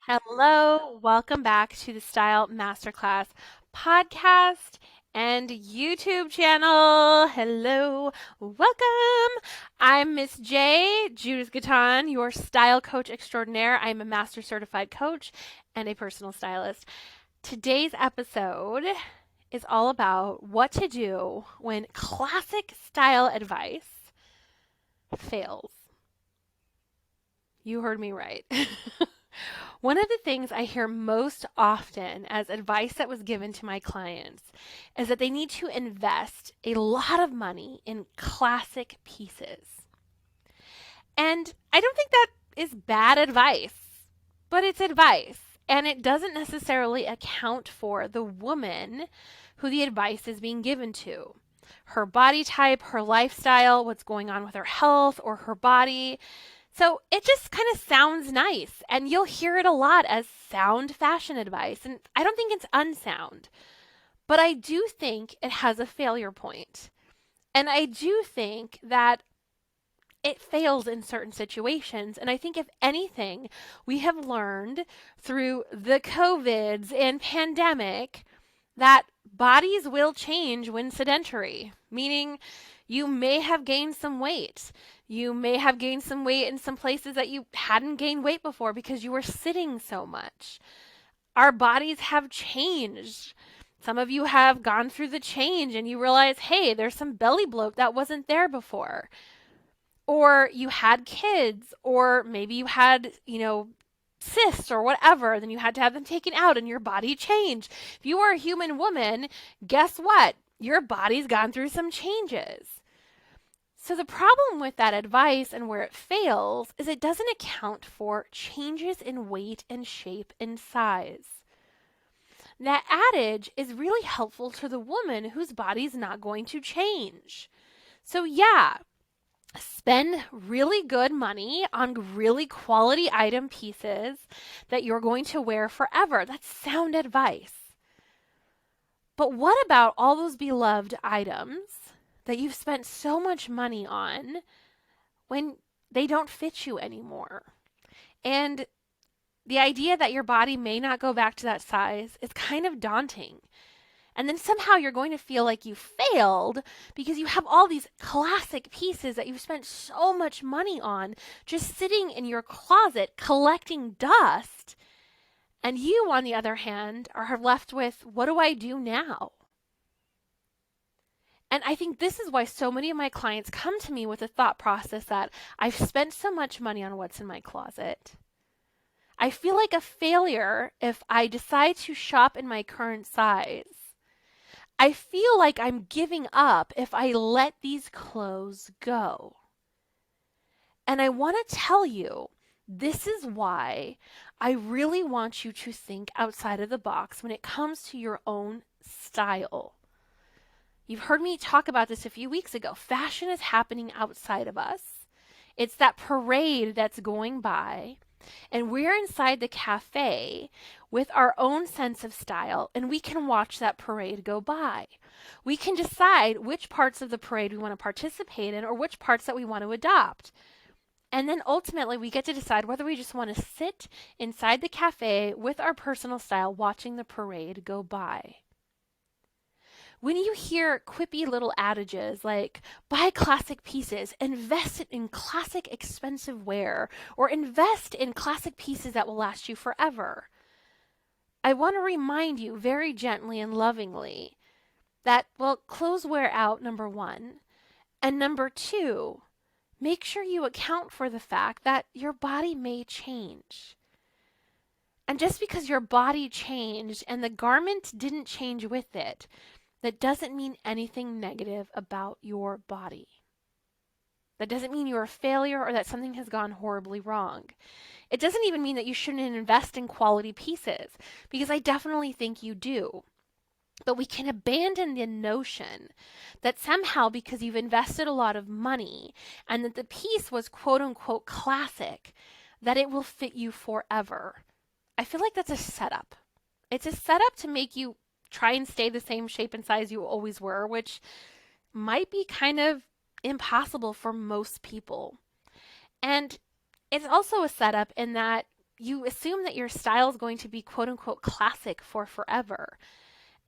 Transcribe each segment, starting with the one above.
Hello, welcome back to the Style Masterclass Podcast and YouTube channel. Hello, welcome. I'm Miss J, Judith Gatan, your style coach extraordinaire. I'm a master certified coach and a personal stylist. Today's episode is all about what to do when classic style advice fails. You heard me right. One of the things I hear most often as advice that was given to my clients is that they need to invest a lot of money in classic pieces. And I don't think that is bad advice, but it's advice. And it doesn't necessarily account for the woman who the advice is being given to. Her body type, her lifestyle, what's going on with her health or her body. So it just kind of sounds nice, and you'll hear it a lot as sound fashion advice. And I don't think it's unsound, but I do think it has a failure point. And I do think that it fails in certain situations. And I think, if anything, we have learned through the COVIDs and pandemic that bodies will change when sedentary, meaning you may have gained some weight. You may have gained some weight in some places that you hadn't gained weight before because you were sitting so much. Our bodies have changed. Some of you have gone through the change and you realize, hey, there's some belly bloat that wasn't there before. Or you had kids, or maybe you had, cysts or whatever, then you had to have them taken out and your body changed. If you are a human woman, guess what? Your body's gone through some changes. So the problem with that advice and where it fails is it doesn't account for changes in weight and shape and size. That adage is really helpful to the woman whose body's not going to change. So yeah, spend really good money on really quality item pieces that you're going to wear forever. That's sound advice. But what about all those beloved items that you've spent so much money on when they don't fit you anymore? And the idea that your body may not go back to that size is kind of daunting. And then somehow you're going to feel like you failed because you have all these classic pieces that you've spent so much money on just sitting in your closet collecting dust. And you, on the other hand, are left with, what do I do now? And I think this is why so many of my clients come to me with a thought process that I've spent so much money on what's in my closet. I feel like a failure if I decide to shop in my current size. I feel like I'm giving up if I let these clothes go. And I want to tell you, this is why I really want you to think outside of the box when it comes to your own style. You've heard me talk about this a few weeks ago. Fashion is happening outside of us. It's that parade that's going by, and we're inside the cafe with our own sense of style, and we can watch that parade go by. We can decide which parts of the parade we want to participate in or which parts that we want to adopt. And then ultimately, we get to decide whether we just want to sit inside the cafe with our personal style watching the parade go by. When you hear quippy little adages like, buy classic pieces, invest in classic expensive wear, or invest in classic pieces that will last you forever, I want to remind you very gently and lovingly that, well, clothes wear out, number one. And number two, make sure you account for the fact that your body may change. And just because your body changed and the garment didn't change with it, that doesn't mean anything negative about your body. That doesn't mean you're a failure or that something has gone horribly wrong. It doesn't even mean that you shouldn't invest in quality pieces, because I definitely think you do. But we can abandon the notion that somehow because you've invested a lot of money and that the piece was quote unquote classic, that it will fit you forever. I feel like that's a setup. It's a setup to make you try and stay the same shape and size you always were, which might be kind of impossible for most people. And it's also a setup in that you assume that your style is going to be quote unquote classic for forever.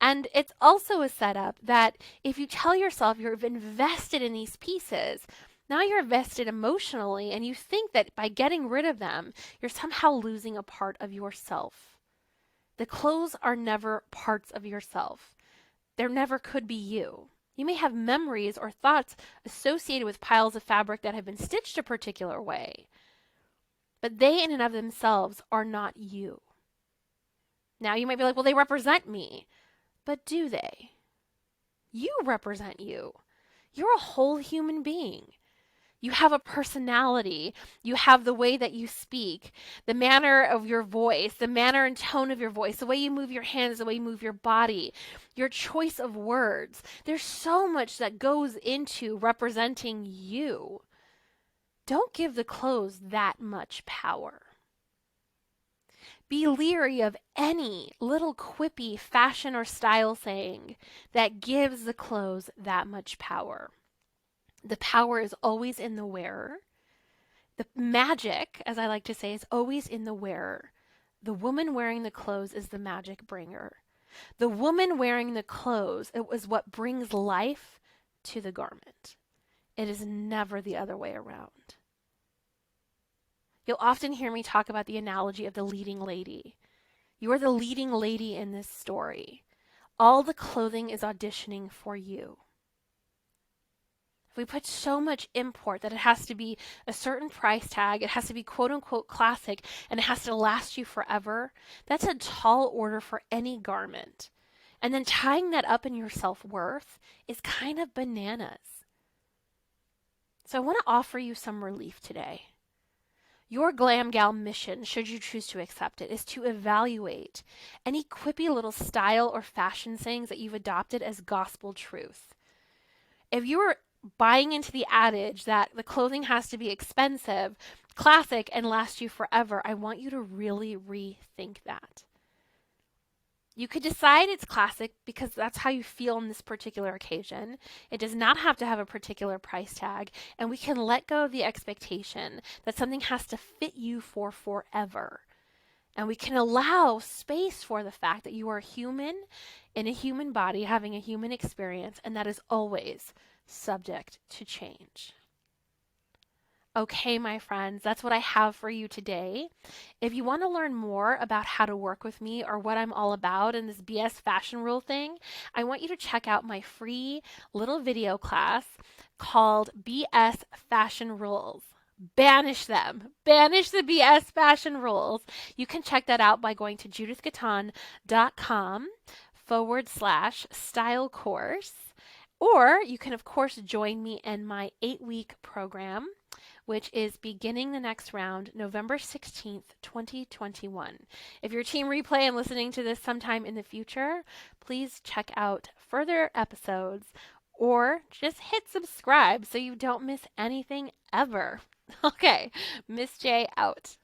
And it's also a setup that if you tell yourself you've invested in these pieces, now you're invested emotionally, and you think that by getting rid of them, you're somehow losing a part of yourself. The clothes are never parts of yourself. There never could be you. You may have memories or thoughts associated with piles of fabric that have been stitched a particular way, but they in and of themselves are not you. Now you might be like, well, they represent me. But do they? You represent you. You're a whole human being. You have a personality. You have the way that you speak, the manner of your voice, the manner and tone of your voice, the way you move your hands, the way you move your body, your choice of words. There's so much that goes into representing you. Don't give the clothes that much power. Be leery of any little quippy fashion or style saying that gives the clothes that much power. The power is always in the wearer. The magic, as I like to say, is always in the wearer. The woman wearing the clothes is the magic bringer. The woman wearing the clothes, it was what brings life to the garment. It is never the other way around. You'll often hear me talk about the analogy of the leading lady. You are the leading lady in this story. All the clothing is auditioning for you. If we put so much import that it has to be a certain price tag, it has to be quote unquote classic, and it has to last you forever, that's a tall order for any garment. And then tying that up in your self-worth is kind of bananas. So I want to offer you some relief today. Your Glam Gal mission, should you choose to accept it, is to evaluate any quippy little style or fashion sayings that you've adopted as gospel truth. If you're buying into the adage that the clothing has to be expensive, classic, and last you forever, I want you to really rethink that. You could decide it's classic because that's how you feel on this particular occasion. It does not have to have a particular price tag, and we can let go of the expectation that something has to fit you for forever. And we can allow space for the fact that you are human in a human body having a human experience, and that is always subject to change. Okay, my friends, that's what I have for you today. If you want to learn more about how to work with me or what I'm all about in this BS fashion rule thing, I want you to check out my free little video class called BS Fashion Rules. Banish them. Banish the BS fashion rules. You can check that out by going to judithgaton.com/style course. Or you can, of course, join me in my 8-week program, which is beginning the next round, November 16th, 2021. If you're Team Replay and listening to this sometime in the future, please check out further episodes or just hit subscribe so you don't miss anything ever. Okay, Miss J out.